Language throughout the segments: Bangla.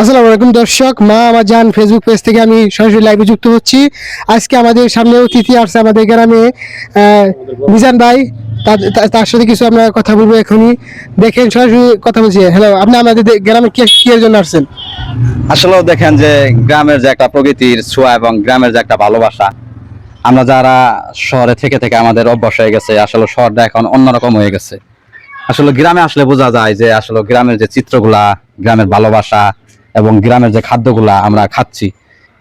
আসসালামু আলাইকুম দর্শক, মা আমার জান ফেসবুক পেজ থেকে আমি সরাসরি লাইভে যুক্ত হচ্ছি। আজকে আমাদের সামনে অতিথি আসছে আমাদের গ্রামে মিজান ভাই। তার সাথে কিছু আমরা কথা বলবো এখনই। দেখেন সরাসরি কথা বলছি। হ্যালো, আপনি আমাদের গ্রামে কি এর জন্য আসছেন? আসলেও দেখেন যে গ্রামের যে একটা প্রকৃতির ছোঁয়া এবং গ্রামের যে একটা ভালোবাসা, আমরা যারা শহরে থেকে থেকে আমাদের অভ্যাস হয়ে গেছে, আসলে শহরটা এখন অন্যরকম হয়ে গেছে। আসলে গ্রামে আসলে বোঝা যায় যে আসলে গ্রামের যে চিত্রগুলা, গ্রামের ভালোবাসা এবং গ্রামের যে খাদ্যগুলা আমরা খাচ্ছি,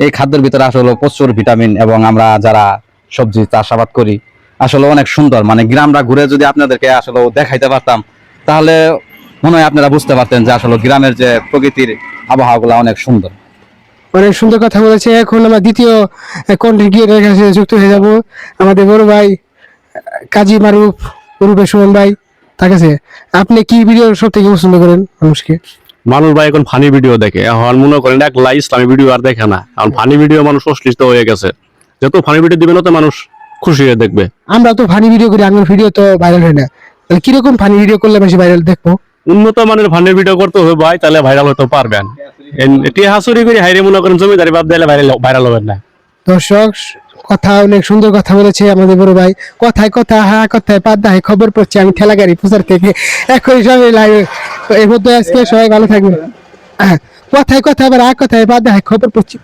এই খাদ্যের ভিতরে আসলে প্রচুর ভিটামিন, এবং আমরা যারা সবজি চাষাবাদ করি আসলে অনেক সুন্দর। মানে গ্রামটা ঘুরে যদি আপনাদেরকে আসলে দেখাইতে পারতাম, তাহলে মনে হয় আপনারা বুঝতে পারতেন যে আসলে গ্রামের যে প্রকৃতির আবহাওয়াগুলা অনেক সুন্দর। অনেক সুন্দর কথা বলেছে। এখন আমরা দ্বিতীয় কন্টেন্ট ক্রিয়েটারের কাছে যুক্ত হয়ে যাব। আমাদের বড় ভাই কাজী মারুফ রূপে সুমন ভাই। তার কাছে আপনি কি ভিডিও সব থেকে পছন্দ করেন মানুষকে? মানুষ ভাই এখন ফানি ভিডিও দেখে, এখন মনে করেন একলা ইসলামী ভিডিও আর দেখে না, এখন ফানি ভিডিও মানুষ অশ্লীল হয়ে গেছে। যত ফানি ভিডিও দিবেন তত মানুষ খুশি হয়ে দেখবে। আমরা তো ফানি ভিডিও করি, আমার ভিডিও তো ভাইরাল হয় না। তাহলে কিরকম ফানি ভিডিও করলে বেশি ভাইরাল দেখবো? উন্নত মানের ফানি ভিডিও করতে হবে ভাই, তাহলে ভাইরাল হতে পারবেন। এটি হাসুরি করে হাইরে মনে করেন জমিদারি বাদ দিলে ভাইরাল হবেন না। দর্শক, কথা অনেক সুন্দর কথা বলেছে আমাদের বড় ভাই। কথায় কথা হা কথায় পাদ্দায় খবর পড়ছে আমি ঠেলা গাড়ি প্রচার থেকে। এখনই সবাই লাইভে এর মধ্যে আজকে সবাই ভালো থাকবে। কথায় কথা আবার কথায় পাদ্দায় খবর পড়ছি।